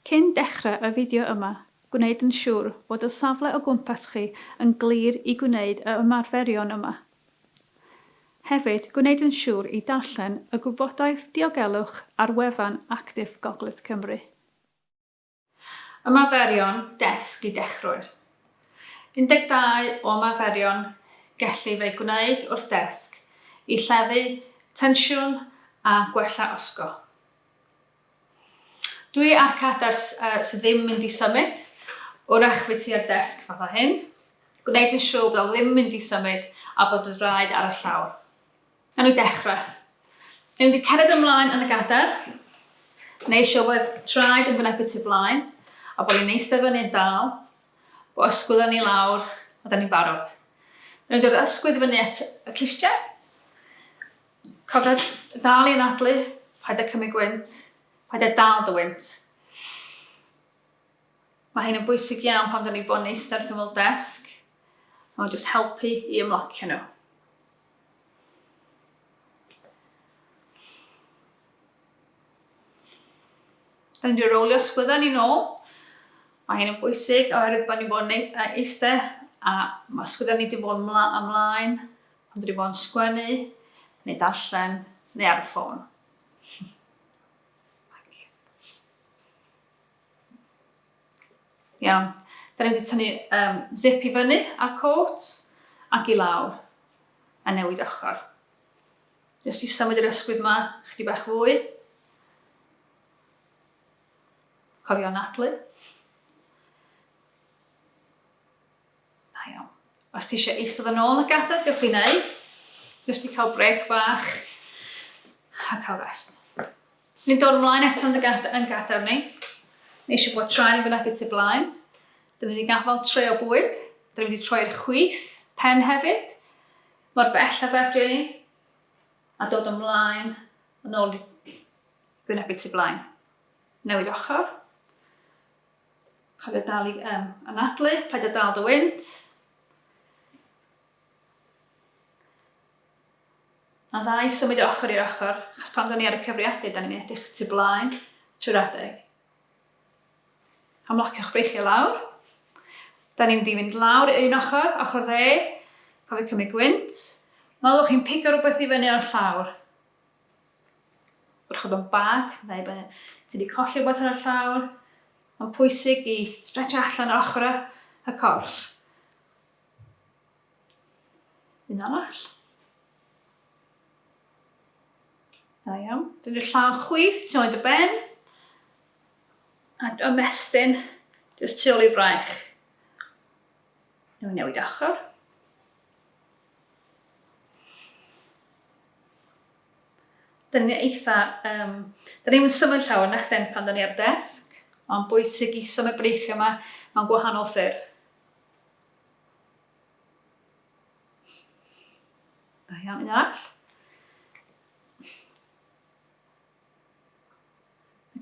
Cyn dechrau y fideo yma, gwneud yn siŵr bod y safle o gwmpas chi yn glir i gwneud y ymarferion yma. Hefyd, gwneud yn siŵr i darllen y gwybodaeth diogelwch ar wefan Actif Gogledd Cymru. Ymarferion ddesg i dechreuwyr. 12 o ymarferion gellu fe'i gwneud wrth ddesg i lleddu tensiwn a gwella osgo. Dwi ar cadar sydd ddim mynd i symud, wrach ti ar desg fath o hyn. Gwneud yn siŵr bod o ddim mynd i symud a bod y draed ar y llawr. Gawn ni dechrau. Ni'n mynd i cered ymlaen yn y gadar, neu siŵr bod traed yn gwneud beth i blaen, a bod ni'n eistedd fyny'n dal, bod ysgwydd yn ei lawr, a da ni'n barod. Ni'n dod ysgwydd fyny at y clistiau. Cofio dal i'n adlu, paid â cymryd gwynt, paid â dal dy wynt. Mae hyn yn bwysig iawn pan da ni'n bod yn eistedd wrth ymyl desg, a mae'n jyst helpu i ymlocio nhw. Da ni'n mynd i rolio ysgwyddau ni nôl. Mae hyn yn bwysig oherwydd bod ni'n bod yn eistedd a mae ysgwyddau ni wedi bod ymlaen, pan da ni'n bod yn sgwennu, neu darllen, neu ar y ffôn. Iawn, da ni wedi tynnu zip i fyny a'r cot ac i lawr a newid ochr. Jyst i symud yr ysgwydd yma chydig bach fwy. Cofio anadlu. Da iawn. Os ti eisiau eistedd yn ôl yn y gadar, gewch chi wneud. Jyst i cael brec bach a cael rest. Ni'n dod ymlaen eto yn gadar ni. Ni eisiau bod traed yn gwneud beth i blaen. Dyn ni wedi gafel tre o bwyd. Dyn ni wedi troi'r chwith, pen hefyd. Mor bell a fedri ni. A dod ymlaen yn ôl i gwneud beth i blaen. Newid ochr. Cofio dal i anadlu, paid â dal dy wynt. A dda i symud ochr i'r ochr, achos pan da ni ar y cyfrifiadur, da ni'n edrych tu blaen trwy'r adeg. Amlocio'ch breichiau lawr. Da ni'n mynd i fynd lawr un ochr dde. Cofio cymryd gwynt. Meddwch chi'n pigo rhywbeth i fyny o'r llawr. Wrach o'n bag, neu ti wedi colli rhywbeth ar y llawr. Mae'n pwysig i stretch allan yr ochr y corff. Un arall. Da iawn. Dyna'r llaw chwith, tu oed y ben. A ymestyn, jyst tu ôl i fraich. Newid ochr. Da ni'n mynd symud llawer na'ch den pan da ni ar desg, ond bwysig i symud breichiau yma mewn gwahanol ffyrdd. Da iawn, un arall.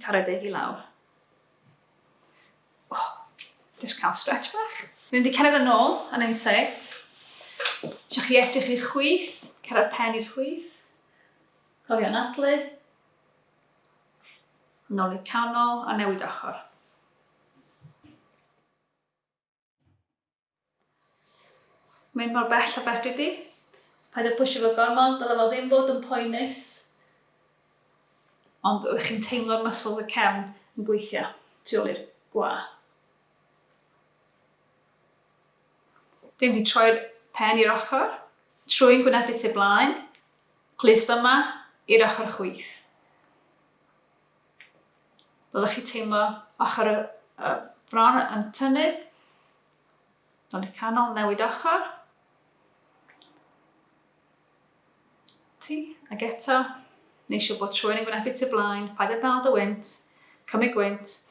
Caredig i lawr. Just cael stretch bach. Ni'n wedi cered yn ôl yn ein set. Isio chi edrych i'r chwith, cered pen i'r chwith. Cofio anadlu. Nôl i'r canol a newid ochr. Mynd mor bell a fedri di. Paid â pwysio fo gormod, dyle fel ddim bod yn poenus. Ond ych chi'n teimlo'r muscles y cefn yn gweithio tu ôl i'r gwa. Dwi'n mynd i troi'r pen i'r ochr, trwy'n gwneud beth i blaen, clust yma i'r ochr chwith. Dylech chi teimlo ochr y bron yn tynnu, nôl i'r canol, newid ochr. Ti, ag eto, neu siw bod trwy'n gwneud beth i blaen, paid â dal dy wynt, cymryd gwynt.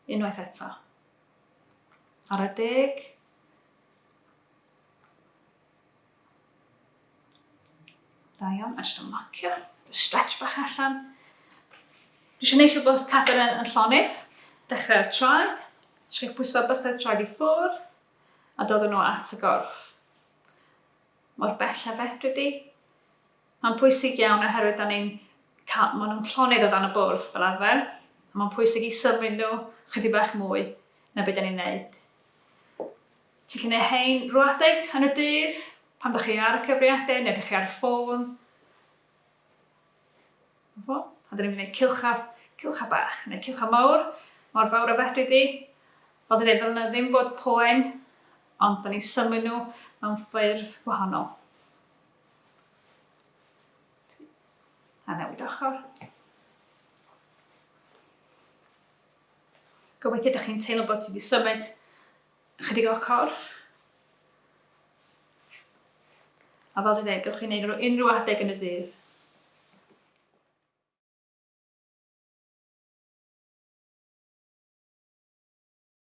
Unwaith eto. Ar y 10. Da iawn, a jyst ymlocio. Stretch bach allan. Dwi eisiau neisio bod cadar yn llonydd. Dechrau'r traed. Eisiau pwyso bysedd traed i ffwrdd. A dod nhw at y gorff. Mor bell a fedri di. Mae'n pwysig iawn oherwydd da ni'n maen nhw'n llonydd o dan y bwrdd fel arfer. A mae'n pwysig i symud nhw chydig bach mwy na beth da ni'n neud. Ti'n gallu gwneud hein rhyw adeg yn y dydd, pan bych chi ar y cyfriadau neu bych chi ar y ffôn. A da ni'n gwneud cilcha bach neu cilcha mawr, mor fawr o fedri di. Fel dwi'n dweud, dylai ddim bod poen, ond da ni'n symud nhw mewn ffyrdd gwahanol. A newid ochr. Gobeithio ydych chi'n teimlo bod ti wedi symud chydig o corff. A fel dwi'n dweud, gewch chi wneud unrhyw adeg yn y dydd.